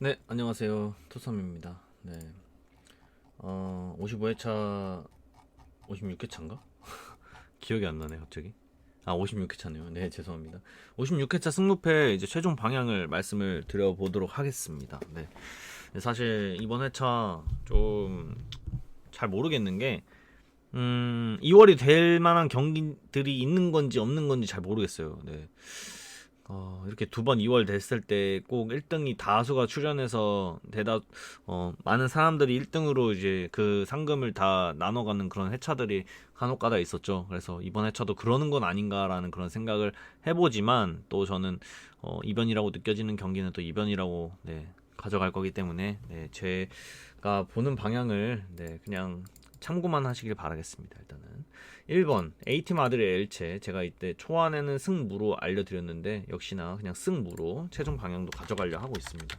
네, 안녕하세요. 투썸입니다. 네, 55회차, 56회차인가? 기억이 안 나네, 갑자기. 56회차네요. 네, 죄송합니다. 56회차 승무패 이제 최종 방향을 말씀을 드려보도록 하겠습니다. 네, 사실 이번 회차 좀 잘 모르겠는 게, 2월이 될 만한 경기들이 있는 건지 없는 건지 잘 모르겠어요. 네. 이렇게 두 번 2월 됐을 때 꼭 1등이 다수가 출연해서 많은 사람들이 1등으로 이제 그 상금을 다 나눠가는 그런 회차들이 간혹가다 있었죠. 그래서 이번 회차도 그러는 건 아닌가라는 그런 생각을 해보지만 또 저는 이변이라고 느껴지는 경기는 또 이변이라고 네, 가져갈 거기 때문에 네, 제가 보는 방향을 네, 그냥 참고만 하시길 바라겠습니다. 일단은 1번 A팀 아들의 엘체, 제가 이때 초안에는 승무로 알려드렸는데 역시나 그냥 승무로 최종 방향도 가져가려 하고 있습니다.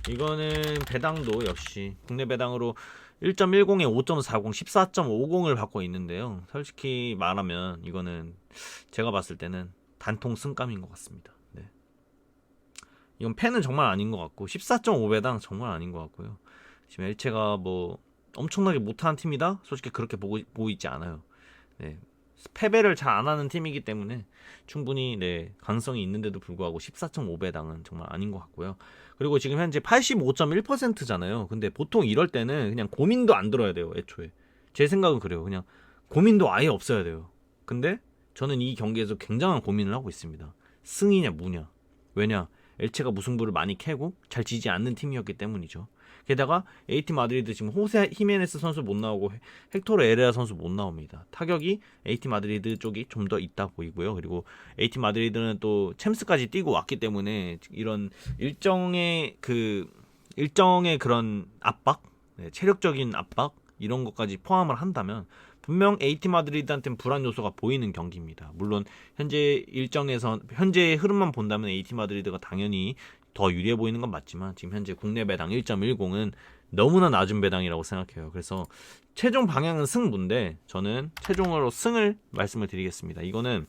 이거는 배당도 역시 국내 배당으로 1.10에 5.40, 14.50을 받고 있는데요. 솔직히 말하면 이거는 제가 봤을 때는 단통 승감인 것 같습니다. 네. 이건 팬은 정말 아닌 것 같고 14.5배당 정말 아닌 것 같고요. 지금 엘체가 뭐 엄청나게 못하는 팀이다? 솔직히 그렇게 보이지 않아요. 네. 패배를 잘 안 하는 팀이기 때문에 충분히 네, 가능성이 있는데도 불구하고 14.5배당은 정말 아닌 것 같고요. 그리고 지금 현재 85.1%잖아요. 근데 보통 이럴 때는 그냥 고민도 안 들어야 돼요. 애초에. 제 생각은 그래요. 그냥 고민도 아예 없어야 돼요. 근데 저는 이 경기에서 굉장한 고민을 하고 있습니다. 승이냐 무냐. 왜냐? 엘체가 무승부를 많이 캐고 잘 지지 않는 팀이었기 때문이죠. 게다가 A팀 마드리드 지금 호세 히메네스 선수 못 나오고 헥토르 에레라 선수 못 나옵니다. 타격이 A팀 마드리드 쪽이 좀 더 있다 보이고요. 그리고 A팀 마드리드는 또 챔스까지 뛰고 왔기 때문에 이런 일정의 그런 압박, 네, 체력적인 압박 이런 것까지 포함을 한다면 분명 A팀 마드리드한테는 불안 요소가 보이는 경기입니다. 물론 현재의 흐름만 본다면 A팀 마드리드가 당연히 더 유리해 보이는 건 맞지만 지금 현재 국내 배당 1.10은 너무나 낮은 배당이라고 생각해요. 그래서 최종 방향은 승부인데 저는 최종으로 승을 말씀을 드리겠습니다. 이거는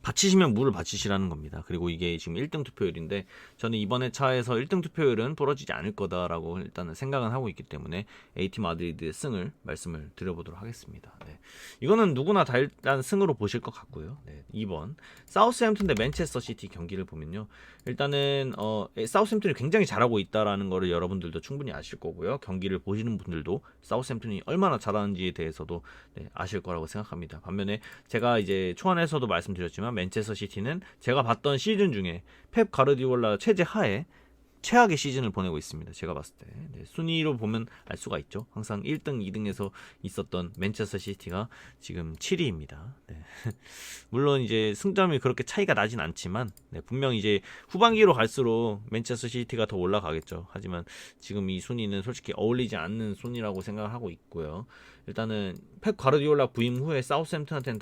바치시면 물을 바치시라는 겁니다. 그리고 이게 지금 1등 투표율인데 저는 이번에 차에서 1등 투표율은 부러지지 않을 거다라고 일단은 생각은 하고 있기 때문에 A팀 마드리드의 승을 말씀을 드려보도록 하겠습니다. 네. 이거는 누구나 다 일단 승으로 보실 것 같고요. 네. 2번 사우스햄튼 대 맨체스터 시티 경기를 보면요. 일단은 사우스햄튼이 굉장히 잘하고 있다라는 거를 여러분들도 충분히 아실 거고요. 경기를 보시는 분들도 사우스햄튼이 얼마나 잘하는지에 대해서도 네, 아실 거라고 생각합니다. 반면에 제가 이제 초안에서도 말씀드렸지만 맨체스터 시티는 제가 봤던 시즌 중에 펩 가르디올라 체제 하에 최악의 시즌을 보내고 있습니다. 제가 봤을 때 네, 순위로 보면 알 수가 있죠. 항상 1등, 2등에서 있었던 맨체스터 시티가 지금 7위입니다. 네. 물론 이제 승점이 그렇게 차이가 나진 않지만 네, 분명 이제 후반기로 갈수록 맨체스터 시티가 더 올라가겠죠. 하지만 지금 이 순위는 솔직히 어울리지 않는 순위라고 생각을 하고 있고요. 일단은 펩 가르디올라 부임 후에 사우스햄튼한테는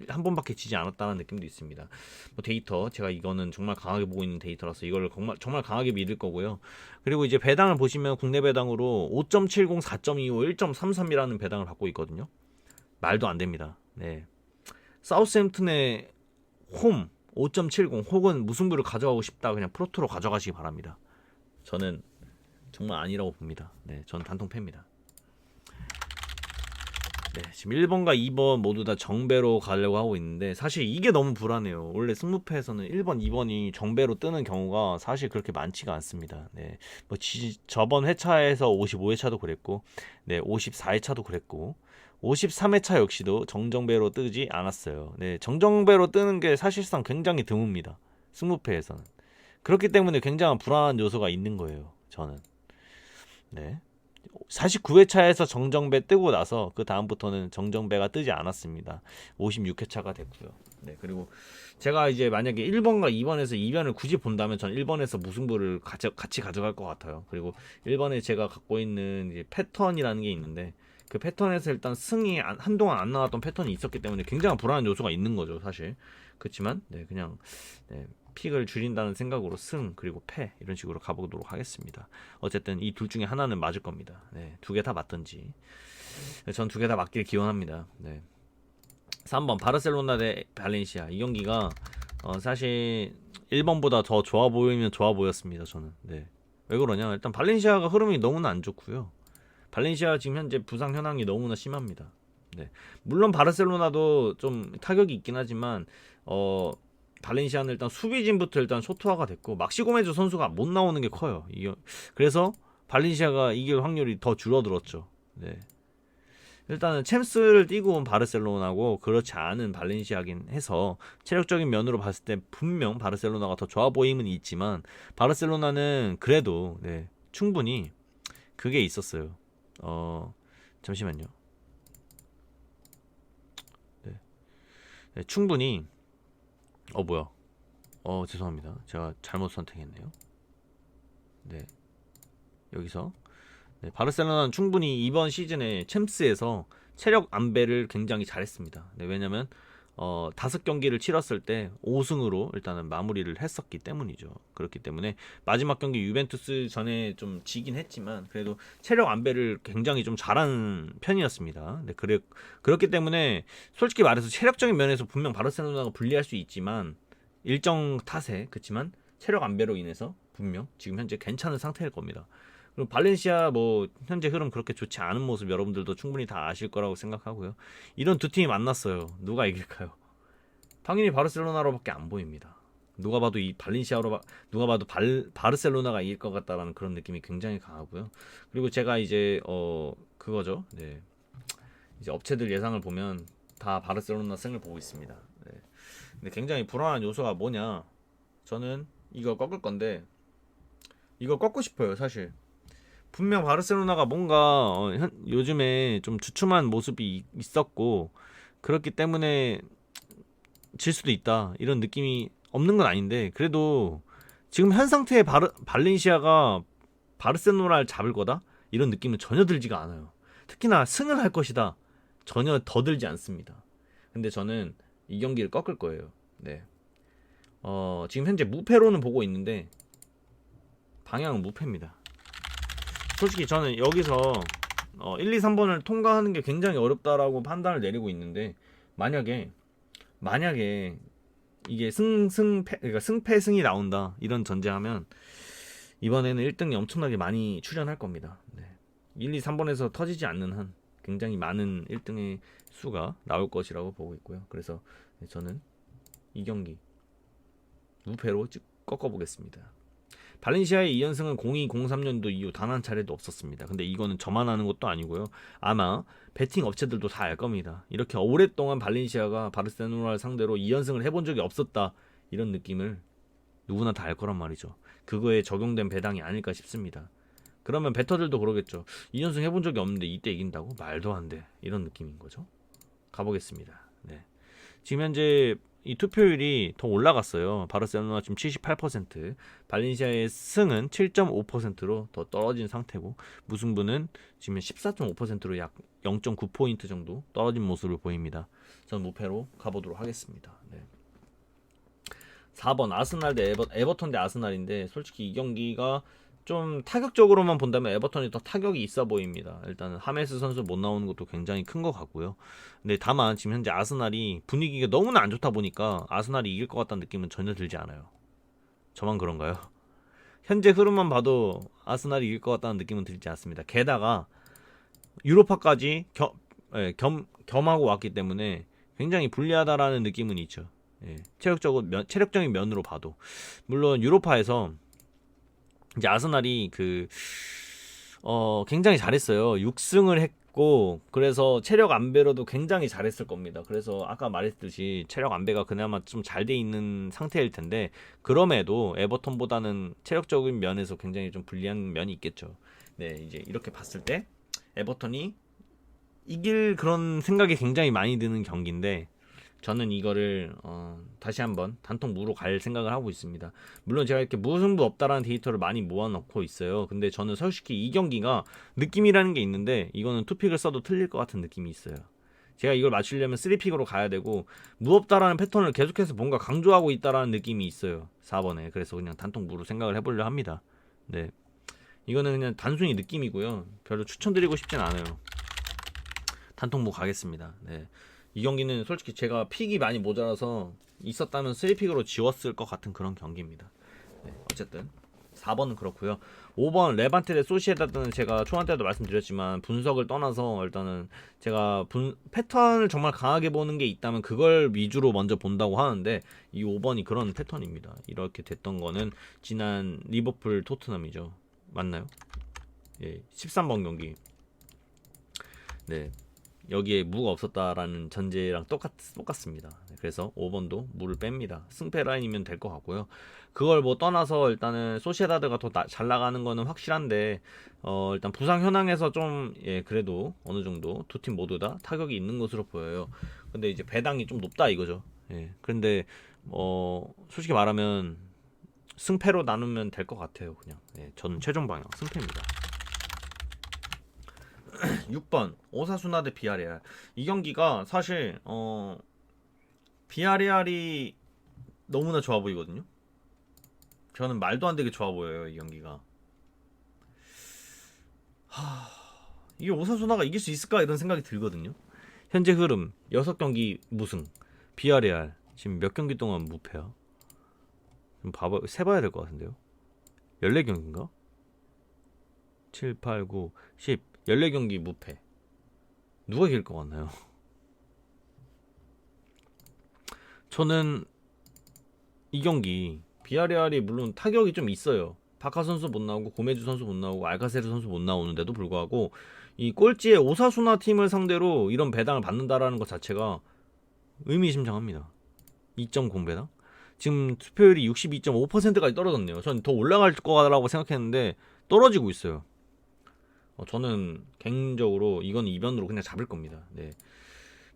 한 번밖에 지지 않았다는 느낌도 있습니다. 뭐 데이터 제가 이거는 정말 강하게 보고 있는 데이터라서 이걸 정말 강하게 믿을 거고요. 그리고 이제 배당을 보시면 국내 배당으로 5.70, 4.25, 1.33이라는 배당을 받고 있거든요. 말도 안 됩니다. 네. 사우스햄튼의 홈 5.70 혹은 무승부를 가져가고 싶다 그냥 프로토로 가져가시기 바랍니다. 저는 정말 아니라고 봅니다. 네, 저는 단통 패입니다. 네, 지금 1번과 2번 모두 다 정배로 가려고 하고 있는데 사실 이게 너무 불안해요. 원래 승무패에서는 1번, 2번이 정배로 뜨는 경우가 사실 그렇게 많지가 않습니다. 네, 뭐 저번 회차에서 55회차도 그랬고, 네, 54회차도 그랬고, 53회차 역시도 정정배로 뜨지 않았어요. 네, 정정배로 뜨는 게 사실상 굉장히 드뭅니다. 승무패에서는. 그렇기 때문에 굉장한 불안한 요소가 있는 거예요. 저는. 네. 49회차에서 정정배 뜨고 나서 그 다음부터는 정정배가 뜨지 않았습니다. 56회차가 됐고요. 네, 그리고 제가 이제 만약에 1번과 2번에서 이변을 굳이 본다면 전 1번에서 무승부를 같이 가져갈 것 같아요. 그리고 1번에 제가 갖고 있는 이제 패턴이라는 게 있는데 그 패턴에서 일단 승이 한동안 안 나왔던 패턴이 있었기 때문에 굉장한 불안한 요소가 있는 거죠, 사실. 그렇지만 네, 그냥 네, 픽을 줄인다는 생각으로 승 그리고 패 이런 식으로 가보도록 하겠습니다. 어쨌든 이 둘 중에 하나는 맞을 겁니다. 네, 두 개 다 맞든지. 전 두 개 다 맞길 기원합니다. 네. 3번 바르셀로나 대 발렌시아 이 경기가 사실 1번보다 더 좋아 보이면 좋아 보였습니다. 저는. 네. 왜 그러냐? 일단 발렌시아가 흐름이 너무나 안 좋고요. 발렌시아 지금 현재 부상 현황이 너무나 심합니다. 네. 물론 바르셀로나도 좀 타격이 있긴 하지만 발렌시아는 일단 수비진부터 일단 쇼트화가 됐고 막시 고메즈 선수가 못 나오는 게 커요. 그래서 발렌시아가 이길 확률이 더 줄어들었죠. 네. 일단은 챔스를 뛰고 온 바르셀로나고 그렇지 않은 발렌시아긴 해서 체력적인 면으로 봤을 때 분명 바르셀로나가 더 좋아 보임은 있지만 바르셀로나는 그래도 네, 충분히 그게 있었어요. 잠시만요. 네. 네, 충분히 뭐야? 죄송합니다. 제가 잘못 선택했네요. 네. 여기서 네, 바르셀로나는 충분히 이번 시즌에 챔스에서 체력 안배를 굉장히 잘했습니다. 네, 왜냐면 5경기를 치렀을 때 5승으로 일단은 마무리를 했었기 때문이죠. 그렇기 때문에 마지막 경기 유벤투스 전에 좀 지긴 했지만 그래도 체력 안배를 굉장히 좀 잘한 편이었습니다. 네, 그렇기 때문에 솔직히 말해서 체력적인 면에서 분명 바르셀로나가 불리할 수 있지만 일정 탓에 그렇지만 체력 안배로 인해서 분명 지금 현재 괜찮은 상태일 겁니다. 그리고 발렌시아 뭐 현재 흐름 그렇게 좋지 않은 모습 여러분들도 충분히 다 아실 거라고 생각하고요. 이런 두 팀이 만났어요. 누가 이길까요? 당연히 바르셀로나로밖에 안 보입니다. 누가 봐도 이 발렌시아로 누가 봐도 바르셀로나가 이길 것 같다라는 그런 느낌이 굉장히 강하고요. 그리고 제가 이제 그거죠. 네. 이제 업체들 예상을 보면 다 바르셀로나 승을 보고 있습니다. 네. 근데 굉장히 불안한 요소가 뭐냐? 저는 이거 꺾을 건데 이거 꺾고 싶어요, 사실. 분명 바르셀로나가 뭔가 요즘에 좀 주춤한 모습이 있었고 그렇기 때문에 질 수도 있다 이런 느낌이 없는 건 아닌데 그래도 지금 현 상태의 발렌시아가 바르셀로나를 잡을 거다 이런 느낌은 전혀 들지가 않아요. 특히나 승을 할 것이다 전혀 더 들지 않습니다. 근데 저는 이 경기를 꺾을 거예요. 네. 지금 현재 무패로는 보고 있는데 방향은 무패입니다. 솔직히 저는 여기서 1, 2, 3번을 통과하는 게 굉장히 어렵다라고 판단을 내리고 있는데 만약에 이게 그러니까 승패 승이 나온다 이런 전제하면 이번에는 1등이 엄청나게 많이 출연할 겁니다. 네. 1, 2, 3번에서 터지지 않는 한 굉장히 많은 1등의 수가 나올 것이라고 보고 있고요. 그래서 저는 이 경기 무패로 꺾어보겠습니다. 발렌시아의 2연승은 02-03년도 이후 단 한 차례도 없었습니다. 근데 이거는 저만 아는 것도 아니고요. 아마 베팅 업체들도 다 알 겁니다. 이렇게 오랫동안 발렌시아가 바르셀로나를 상대로 2연승을 해본 적이 없었다. 이런 느낌을 누구나 다 알 거란 말이죠. 그거에 적용된 배당이 아닐까 싶습니다. 그러면 베터들도 그러겠죠. 2연승 해본 적이 없는데 이때 이긴다고? 말도 안 돼. 이런 느낌인 거죠. 가보겠습니다. 네. 지금 현재 이 투표율이 더 올라갔어요. 바르셀로나 지금 78%, 발렌시아의 승은 7.5%로 더 떨어진 상태고 무승부는 지금 14.5%로 약 0.9포인트 정도 떨어진 모습을 보입니다. 전 무패로 가보도록 하겠습니다. 네. 4번 아스날 대 에버턴 대 아스날인데 솔직히 이 경기가 좀 타격적으로만 본다면 에버턴이 더 타격이 있어 보입니다. 일단은 하메스 선수 못 나오는 것도 굉장히 큰 것 같고요. 근데 다만 지금 현재 아스날이 분위기가 너무나 안 좋다 보니까 아스날이 이길 것 같다는 느낌은 전혀 들지 않아요. 저만 그런가요? 현재 흐름만 봐도 아스날이 이길 것 같다는 느낌은 들지 않습니다. 게다가 유로파까지 겸하고 왔기 때문에 굉장히 불리하다라는 느낌은 있죠. 예, 체력적인 면으로 봐도 물론 유로파에서 이제 아스날이 굉장히 잘했어요. 6승을 했고 그래서 체력 안배로도 굉장히 잘했을 겁니다. 그래서 아까 말했듯이 체력 안배가 그나마 좀 잘 돼 있는 상태일 텐데 그럼에도 에버턴보다는 체력적인 면에서 굉장히 좀 불리한 면이 있겠죠. 네, 이제 이렇게 봤을 때 에버턴이 이길 그런 생각이 굉장히 많이 드는 경기인데 저는 이거를 다시 한번 단통 무로 갈 생각을 하고 있습니다. 물론 제가 이렇게 무승부 없다라는 데이터를 많이 모아놓고 있어요. 근데 저는 솔직히 이 경기가 느낌이라는 게 있는데 이거는 투픽을 써도 틀릴 것 같은 느낌이 있어요. 제가 이걸 맞추려면 3픽으로 가야 되고 무없다라는 패턴을 계속해서 뭔가 강조하고 있다라는 느낌이 있어요. 4번에. 그래서 그냥 단통 무로 생각을 해보려 합니다. 네, 이거는 그냥 단순히 느낌이고요. 별로 추천드리고 싶진 않아요. 단통 무 가겠습니다. 네. 이 경기는 솔직히 제가 픽이 많이 모자라서 있었다면 3픽으로 지웠을 것 같은 그런 경기입니다. 네, 어쨌든 4번은 그렇고요. 5번 레반테 대 소시에다드는 제가 초반 때도 말씀드렸지만 분석을 떠나서 일단은 제가 패턴을 정말 강하게 보는 게 있다면 그걸 위주로 먼저 본다고 하는데 이 5번이 그런 패턴입니다. 이렇게 됐던 거는 지난 리버풀 토트넘이죠. 맞나요? 예, 13번 경기. 네. 여기에 무가 없었다라는 전제랑 똑같습니다. 그래서 5번도 무를 뺍니다. 승패 라인이면 될 것 같고요. 그걸 뭐 떠나서 일단은 소시에다드가 더 잘 나가는 거는 확실한데 일단 부상 현황에서 좀 그래도 어느 정도 두 팀 모두 다 타격이 있는 것으로 보여요. 근데 이제 배당이 좀 높다 이거죠. 예. 그런데 솔직히 말하면 승패로 나누면 될 것 같아요. 그냥 저는 최종 방향 승패입니다. 6번 오사수나 대 비아레알. 이 경기가 사실 비아레알이 너무나 좋아 보이거든요. 저는 말도 안 되게 좋아 보여요. 이 경기가. 이게 오사수나가 이길 수 있을까 이런 생각이 들거든요. 현재 흐름 6경기 무승. 비아레알 지금 몇 경기 동안 무패야? 좀 세봐야 될 것 같은데요. 14경기인가? 7, 8, 9, 10 14경기 무패. 누가 이길 것 같나요? 저는 이 경기 비아레알이 물론 타격이 좀 있어요. 바카 선수 못 나오고 고메주 선수 못 나오고 알카세르 선수 못 나오는데도 불구하고 이 꼴찌의 오사수나 팀을 상대로 이런 배당을 받는다라는 것 자체가 의미심장합니다. 2.0 배당? 지금 투표율이 62.5%까지 떨어졌네요. 전 더 올라갈 거라고 생각했는데 떨어지고 있어요. 저는 개인적으로 이건 이변으로 그냥 잡을 겁니다. 네.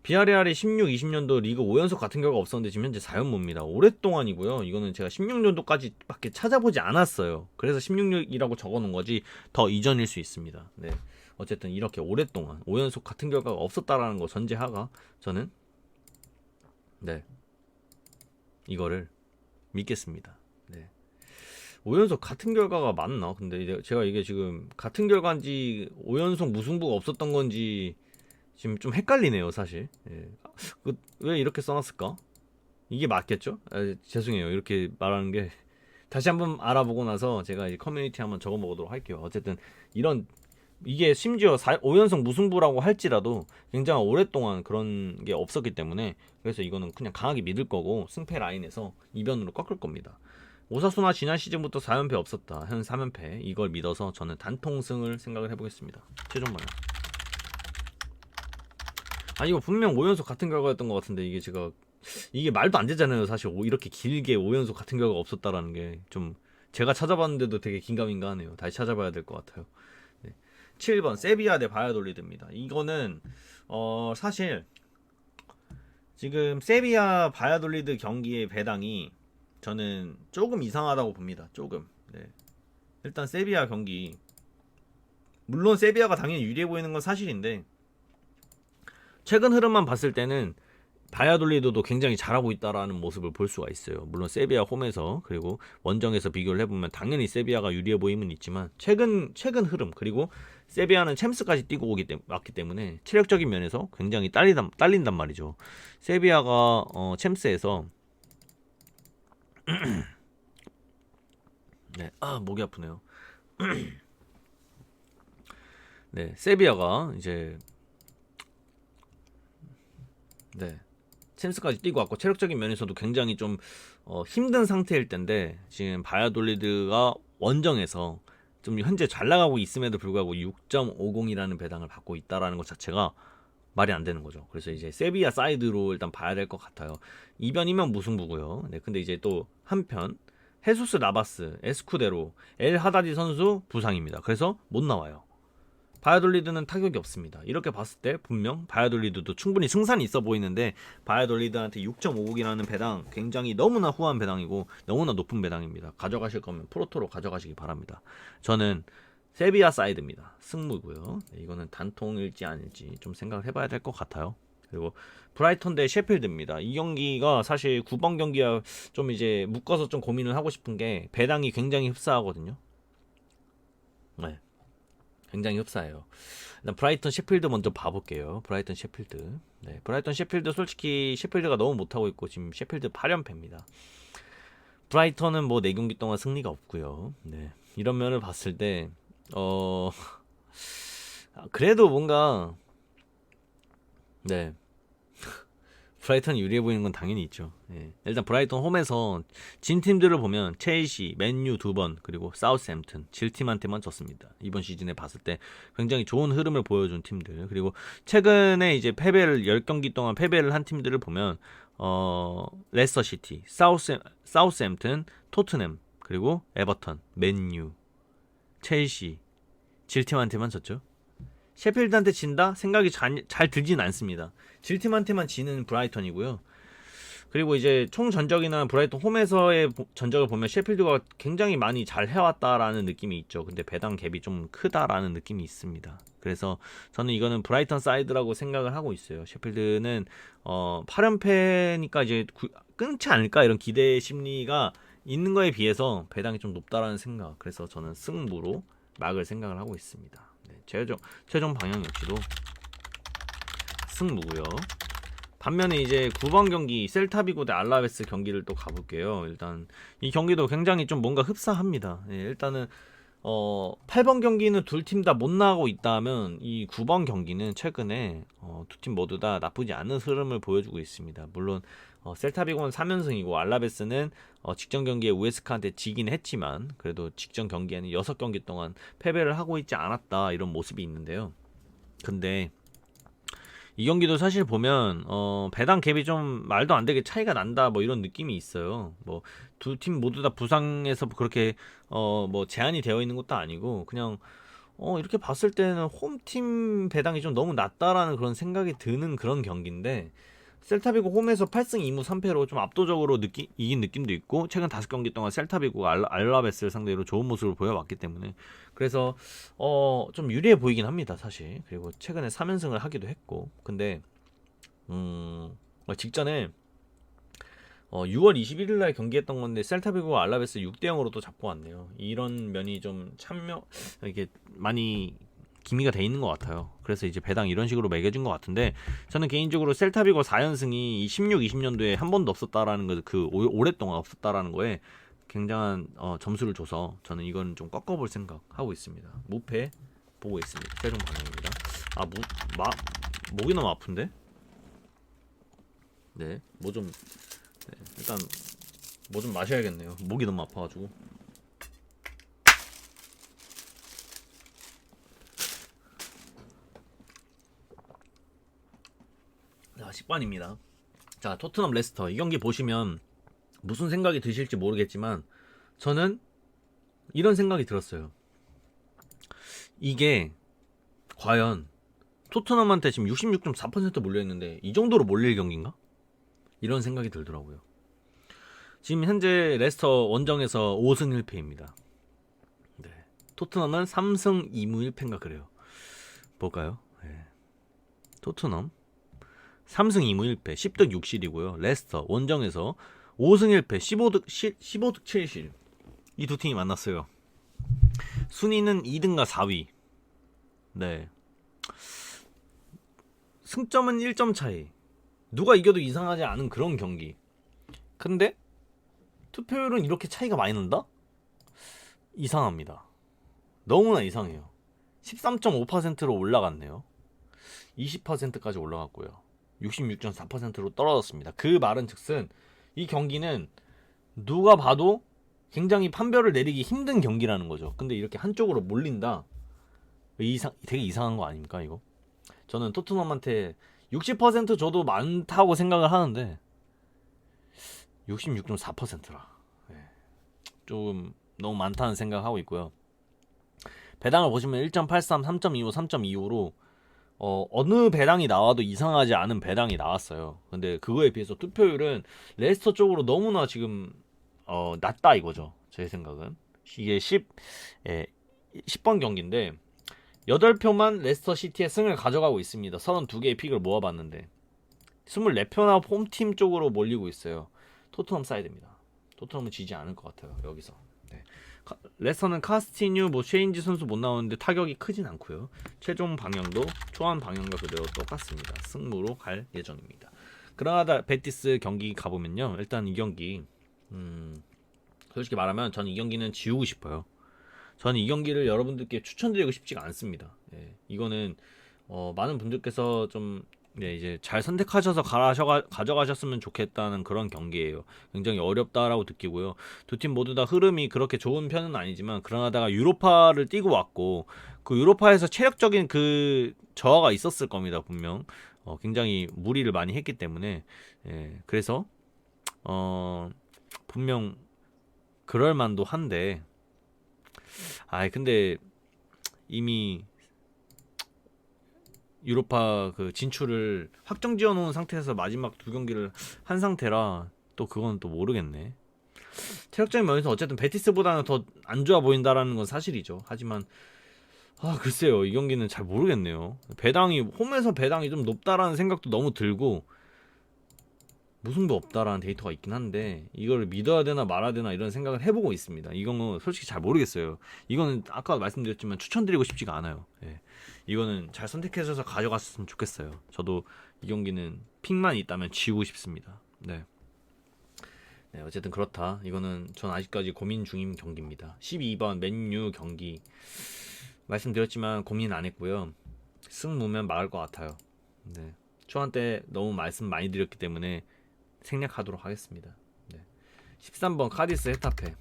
비아레알이 16, 20년도 리그 5연속 같은 결과가 없었는데 지금 현재 4연모입니다. 오랫동안이고요. 이거는 제가 16년도까지 밖에 찾아보지 않았어요. 그래서 16이라고 적어놓은 거지 더 이전일 수 있습니다. 네. 어쨌든 이렇게 오랫동안 5연속 같은 결과가 없었다라는 거 전제하가 저는 이거를 믿겠습니다. 네. 5연속 같은 결과가 맞나? 근데 이제 제가 이게 지금 같은 결과인지 5연속 무승부가 없었던 건지 지금 좀 헷갈리네요, 사실. 왜 이렇게 써놨을까? 이게 맞겠죠? 죄송해요. 이렇게 말하는 게 다시 한번 알아보고 나서 제가 이제 커뮤니티 한번 적어보도록 할게요. 어쨌든 이게 심지어 5연속 무승부라고 할지라도 굉장히 오랫동안 그런 게 없었기 때문에 그래서 이거는 그냥 강하게 믿을 거고 승패 라인에서 이변으로 꺾을 겁니다. 오사수나 지난 시즌부터 4연패 없었다. 현 3연패. 이걸 믿어서 저는 단통승을 생각을 해보겠습니다. 최종 방향. 이거 분명 5연속 같은 결과였던 것 같은데 이게 말도 안 되잖아요. 사실 이렇게 길게 5연속 같은 결과가 없었다라는 게 좀 제가 찾아봤는데도 되게 긴가민가하네요. 다시 찾아봐야 될 것 같아요. 7번 세비야 대 바야돌리드입니다. 이거는 사실 지금 세비야 바야돌리드 경기의 배당이 저는 조금 이상하다고 봅니다. 조금. 일단 세비야 경기 물론 세비야가 당연히 유리해 보이는 건 사실인데 최근 흐름만 봤을 때는 바야돌리드도 굉장히 잘하고 있다라는 모습을 볼 수가 있어요. 물론 세비야 홈에서 그리고 원정에서 비교를 해보면 당연히 세비야가 유리해 보임은 있지만 최근 흐름 그리고 세비야는 챔스까지 뛰고 왔기 때문에 체력적인 면에서 굉장히 딸린단 말이죠. 세비야가 챔스에서 목이 아프네요. 세비야가 이제 챔스까지 뛰고 왔고 체력적인 면에서도 굉장히 좀 힘든 상태일 텐데 지금 바야돌리드가 원정에서 좀 현재 잘 나가고 있음에도 불구하고 6.50이라는 배당을 받고 있다라는 것 자체가 말이 안 되는 거죠. 그래서 이제 세비야 사이드로 일단 봐야 될 것 같아요. 이변이면 무승부고요. 근데 이제 또 한편 헤수스 나바스, 에스쿠데로, 엘 하다디 선수 부상입니다. 그래서 못 나와요. 바야돌리드는 타격이 없습니다. 이렇게 봤을 때 분명 바야돌리드도 충분히 승산이 있어 보이는데 바야돌리드한테 6.50이라는 배당 굉장히 너무나 후한 배당이고 너무나 높은 배당입니다. 가져가실 거면 프로토로 가져가시기 바랍니다. 저는 세비야 사이드입니다. 승무고요. 이거는 단통일지 아닐지 좀 생각을 해봐야 될 것 같아요. 그리고 브라이턴 대 셰필드입니다. 이 경기가 사실 9번 경기와 좀 이제 묶어서 좀 고민을 하고 싶은 게 배당이 굉장히 흡사하거든요. 굉장히 흡사해요. 일단 브라이턴 셰필드 먼저 봐볼게요. 브라이턴 셰필드. 브라이턴 셰필드 솔직히 셰필드가 너무 못하고 있고 지금 셰필드 8연패입니다. 브라이턴은 뭐 4경기 동안 승리가 없고요. 네. 이런 면을 봤을 때 그래도 뭔가 네. 브라이턴이 유리해 보이는 건 당연히 있죠. 예. 일단 브라이턴 홈에서 진 팀들을 보면 첼시, 맨유 2번, 그리고 사우스햄튼, 질 팀한테만 졌습니다. 이번 시즌에 봤을 때 굉장히 좋은 흐름을 보여준 팀들. 그리고 최근에 이제 10경기 동안 패배를 한 팀들을 보면 레스터 시티, 사우스햄튼, 토트넘, 그리고 에버턴, 맨유, 첼시, 질 팀한테만 졌죠. 셰필드한테 진다? 생각이 잘 들진 않습니다. 질 팀한테만 지는 브라이턴이고요. 그리고 이제 총 전적이나 브라이턴 홈에서의 전적을 보면 셰필드가 굉장히 많이 잘 해왔다라는 느낌이 있죠. 근데 배당 갭이 좀 크다라는 느낌이 있습니다. 그래서 저는 이거는 브라이턴 사이드라고 생각을 하고 있어요. 셰필드는 8연패니까 이제 끊지 않을까 이런 기대 심리가 있는 거에 비해서 배당이 좀 높다라는 생각. 그래서 저는 승부로 막을 생각을 하고 있습니다. 네, 최종 방향 역시도 승부고요. 반면에 이제 9번 경기 셀타비고 대 알라베스 경기를 또 가볼게요. 일단 이 경기도 굉장히 좀 뭔가 흡사합니다. 예, 일단은 8번 경기는 둘 팀 다 못 나가고 있다면 이 9번 경기는 최근에 두 팀 모두 다 나쁘지 않은 흐름을 보여주고 있습니다. 물론 셀타비고는 3연승이고 알라베스는 직전 경기에 우에스카한테 지긴 했지만 그래도 직전 경기에는 6경기 동안 패배를 하고 있지 않았다 이런 모습이 있는데요. 근데 이 경기도 사실 보면 배당 갭이 좀 말도 안 되게 차이가 난다 뭐 이런 느낌이 있어요. 뭐 두 팀 모두 다 부상해서 그렇게 뭐 제한이 되어 있는 것도 아니고 그냥 이렇게 봤을 때는 홈팀 배당이 좀 너무 낮다라는 그런 생각이 드는 그런 경기인데 셀타비고 홈에서 8승 2무 3패로 좀 압도적으로 이긴 느낌도 있고 최근 5경기 동안 셀타비고 알라베스를 상대로 좋은 모습을 보여왔기 때문에 그래서 좀 유리해 보이긴 합니다 사실. 그리고 최근에 3연승을 하기도 했고 근데 직전에 6월 21일 날 경기했던 건데 셀타비고 알라베스 6대 0으로 또 잡고 왔네요. 이런 면이 좀 이게 많이 기미가 돼 있는 것 같아요. 그래서 이제 배당 이런 식으로 매겨진 것 같은데 저는 개인적으로 셀타비고 4연승이 16, 20년도에 한 번도 없었다라는 거, 오랫동안 없었다라는 거에 굉장한 점수를 줘서 저는 이건 좀 꺾어볼 생각하고 있습니다. 무패 보고 있습니다. 최종 방향입니다. 목이 너무 아픈데? 네, 일단 뭐 좀 마셔야겠네요. 목이 너무 아파가지고. 자, 10번입니다. 자, 토트넘 레스터 이 경기 보시면 무슨 생각이 드실지 모르겠지만 저는 이런 생각이 들었어요. 이게 과연 토트넘한테 지금 66.4% 몰려있는데 이 정도로 몰릴 경기인가? 이런 생각이 들더라고요. 지금 현재 레스터 원정에서 5승 1패입니다. 네. 토트넘은 3승 2무 1패인가 그래요. 볼까요? 네. 토트넘 3승 2무 1패 10득 6실이고요. 레스터 원정에서 5승 1패 15득 7실. 이 두 팀이 만났어요. 순위는 2등과 4위. 네. 승점은 1점 차이. 누가 이겨도 이상하지 않은 그런 경기. 근데 투표율은 이렇게 차이가 많이 난다? 이상합니다. 너무나 이상해요. 13.5%로 올라갔네요. 20%까지 올라갔고요. 66.4%로 떨어졌습니다. 그 말은 즉슨 이 경기는 누가 봐도 굉장히 판별을 내리기 힘든 경기라는 거죠. 근데 이렇게 한쪽으로 몰린다. 되게 이상한 거 아닙니까 이거? 저는 토트넘한테 60% 줘도 많다고 생각을 하는데 66.4%라 좀 너무 많다는 생각하고 있고요. 배당을 보시면 1.83, 3.25, 3.25로 어느 배당이 나와도 이상하지 않은 배당이 나왔어요. 근데 그거에 비해서 투표율은 레스터 쪽으로 너무나 지금 낮다 이거죠. 제 생각은. 이게 10번 경기인데 8표만 레스터 시티의 승을 가져가고 있습니다. 32개의 픽을 모아봤는데 24표나 홈팀 쪽으로 몰리고 있어요. 토트넘 사이드입니다. 토트넘은 지지 않을 것 같아요. 여기서. 네. 레스터는 카스티뉴, 쉐인지 선수 못 나오는데 타격이 크진 않고요. 최종 방향도 초안 방향과 그대로 똑같습니다. 승부로 갈 예정입니다. 그라나다 베티스 경기 가보면요. 일단 이 경기 솔직히 말하면 저는 이 경기는 지우고 싶어요. 저는 이 경기를 여러분들께 추천드리고 싶지가 않습니다. 예, 이거는 많은 분들께서 좀 이제 잘 선택하셔서 가져가셨으면 좋겠다는 그런 경기예요. 굉장히 어렵다라고 느끼고요. 두 팀 모두 다 흐름이 그렇게 좋은 편은 아니지만 그러다가 유로파를 뛰고 왔고 그 유로파에서 체력적인 그 저하가 있었을 겁니다. 분명 굉장히 무리를 많이 했기 때문에 그래서 분명 그럴 만도 한데 근데 이미 유로파 그 진출을 확정 지어 놓은 상태에서 마지막 두 경기를 한 상태라 또 그건 또 모르겠네. 체력적인 면에서 어쨌든 베티스보다는 더 안 좋아 보인다라는 건 사실이죠. 하지만 글쎄요, 이 경기는 잘 모르겠네요. 홈에서 배당이 좀 높다라는 생각도 너무 들고 무승부 없다라는 데이터가 있긴 한데 이걸 믿어야 되나 말아야 되나 이런 생각을 해보고 있습니다. 이거는 솔직히 잘 모르겠어요. 이거는 아까 말씀드렸지만 추천드리고 싶지가 않아요. 이거는 잘 선택해서 가져갔으면 좋겠어요. 저도 이 경기는 픽만 있다면 지우고 싶습니다. 네, 어쨌든 그렇다. 이거는 전 아직까지 고민 중인 경기입니다. 12번 맨유 경기 말씀드렸지만 고민 안 했고요. 승무면 막을 것 같아요. 네, 초반 때 너무 말씀 많이 드렸기 때문에 생략하도록 하겠습니다. 13번 카디스 헤타페.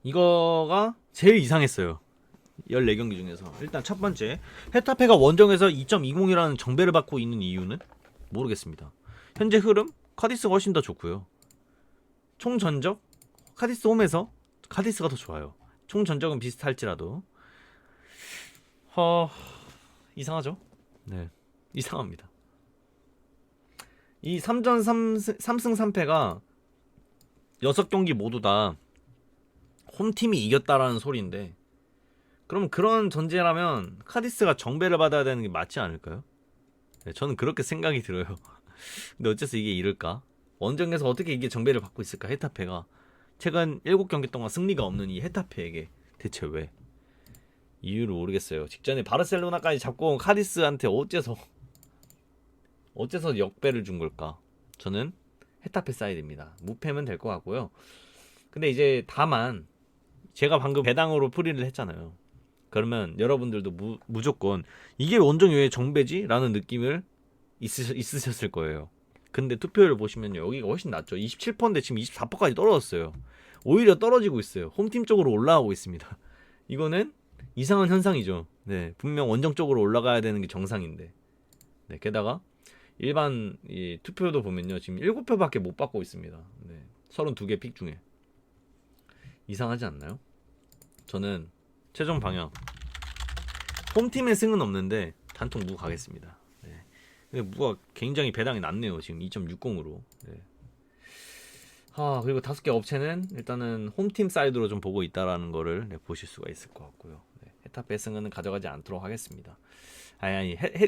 이거가 제일 이상했어요. 14경기 중에서. 일단 첫 번째, 헤타페가 원정에서 2.20이라는 정배를 받고 있는 이유는 모르겠습니다. 현재 흐름 카디스가 훨씬 더 좋고요. 총 전적 카디스 홈에서 카디스가 더 좋아요. 총 전적은 비슷할지라도 이상하죠? 네, 이상합니다. 이 3전 3승 3패가 6경기 모두 다 홈팀이 이겼다라는 소리인데 그럼 그런 전제라면 카디스가 정배를 받아야 되는 게 맞지 않을까요? 네, 저는 그렇게 생각이 들어요. 근데 어째서 이게 이럴까? 원정에서 어떻게 이게 정배를 받고 있을까? 헤타페가 최근 7경기 동안 승리가 없는 이 헤타페에게 대체 왜? 이유를 모르겠어요. 직전에 바르셀로나까지 잡고 온 카디스한테 어째서 역배를 준 걸까? 저는 헤타페 사이드입니다. 무패면 될 것 같고요. 근데 이제 다만 제가 방금 배당으로 풀이를 했잖아요. 그러면 여러분들도 무조건 이게 원정이 왜 정배지? 라는 느낌을 있으셨을 거예요. 근데 투표율을 보시면요, 여기가 훨씬 낫죠. 27%인데 지금 24%까지 떨어졌어요. 오히려 떨어지고 있어요. 홈팀 쪽으로 올라가고 있습니다. 이거는 이상한 현상이죠. 네, 분명 원정 쪽으로 올라가야 되는 게 정상인데. 네, 게다가 일반 이 투표도 보면요, 지금 7표밖에 못 받고 있습니다. 네, 32개 픽 중에. 이상하지 않나요? 저는 최종 방향 홈팀의 승은 없는데 단통 무 가겠습니다. 네. 근데 무가 굉장히 배당이 낮네요. 지금 2.60으로. 네. 그리고 5개 업체는 일단은 홈팀 사이드로 좀 보고 있다라는 거를 보실 수가 있을 것 같고요. 네. 헤타페 승은 가져가지 않도록 하겠습니다.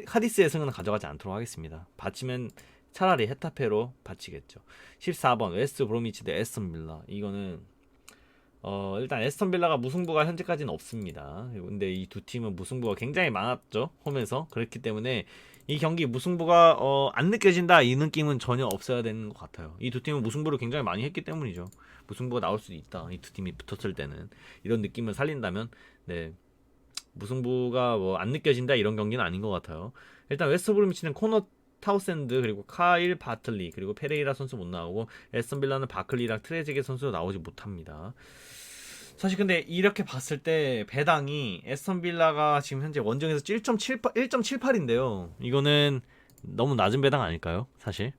카디스의 승은 가져가지 않도록 하겠습니다. 바치면 차라리 헤타페로 바치겠죠. 14번 웨스트 브로미치 대 에스턴 빌라. 이거는 일단 에스턴 빌라가 무승부가 현재까지는 없습니다. 근데 이 두 팀은 무승부가 굉장히 많았죠, 홈에서. 그렇기 때문에 이 경기 무승부가 안 느껴진다, 이 느낌은 전혀 없어야 되는 것 같아요. 이 두 팀은 무승부를 굉장히 많이 했기 때문이죠. 무승부가 나올 수도 있다, 이 두 팀이 붙었을 때는. 이런 느낌을 살린다면 네, 무승부가 안 느껴진다 이런 경기는 아닌 것 같아요. 일단 웨스트 브로미치는 코너 타우샌드 그리고 카일 바틀리 그리고 페레이라 선수 못 나오고, 에스턴 빌라는 바클리랑 트레제게 선수도 나오지 못합니다. 사실 근데 이렇게 봤을 때 배당이 에스턴 빌라가 지금 현재 원정에서 1.78인데요. 이거는 너무 낮은 배당 아닐까요? 사실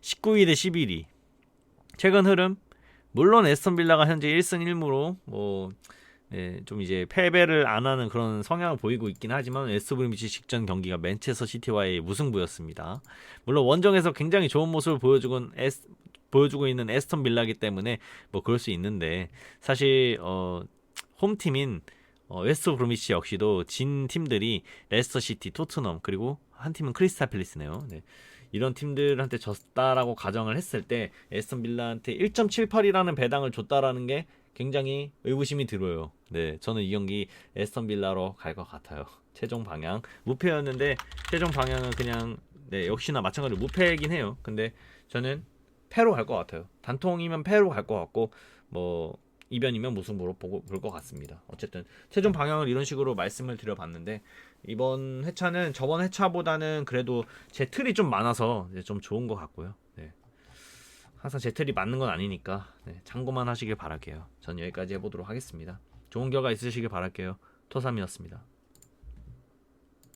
19위 대 11위. 최근 흐름 물론 에스턴 빌라가 현재 1승 1무로 좀 이제 패배를 안 하는 그런 성향을 보이고 있긴 하지만 웨스트 브로미치 직전 경기가 맨체스터 시티와의 무승부였습니다. 물론 원정에서 굉장히 좋은 모습을 보여주고 있는 에스턴 빌라이기 때문에 그럴 수 있는데, 사실 홈팀인 웨스트 브로미치 역시도 진 팀들이 레스터 시티, 토트넘 그리고 한 팀은 크리스탈 팰리스네요. 네. 이런 팀들한테 졌다라고 가정을 했을 때 에스턴 빌라한테 1.78이라는 배당을 줬다라는 게 굉장히 의구심이 들어요. 네, 저는 이 경기 에스턴 빌라로 갈 것 같아요. 최종 방향 무패였는데 최종 방향은 그냥 역시나 마찬가지로 무패이긴 해요. 근데 저는 패로 갈 것 같아요. 단통이면 패로 갈 것 같고 뭐 이변이면 무승부로 볼 것 같습니다. 어쨌든 최종 방향을 이런 식으로 말씀을 드려봤는데 이번 회차는 저번 회차보다는 그래도 제 틀이 좀 많아서 이제 좀 좋은 것 같고요. 네. 항상 제 틀이 맞는 건 아니니까 네, 참고만 하시길 바랄게요. 전 여기까지 해보도록 하겠습니다. 좋은 결과 있으시길 바랄게요. 토삼이었습니다.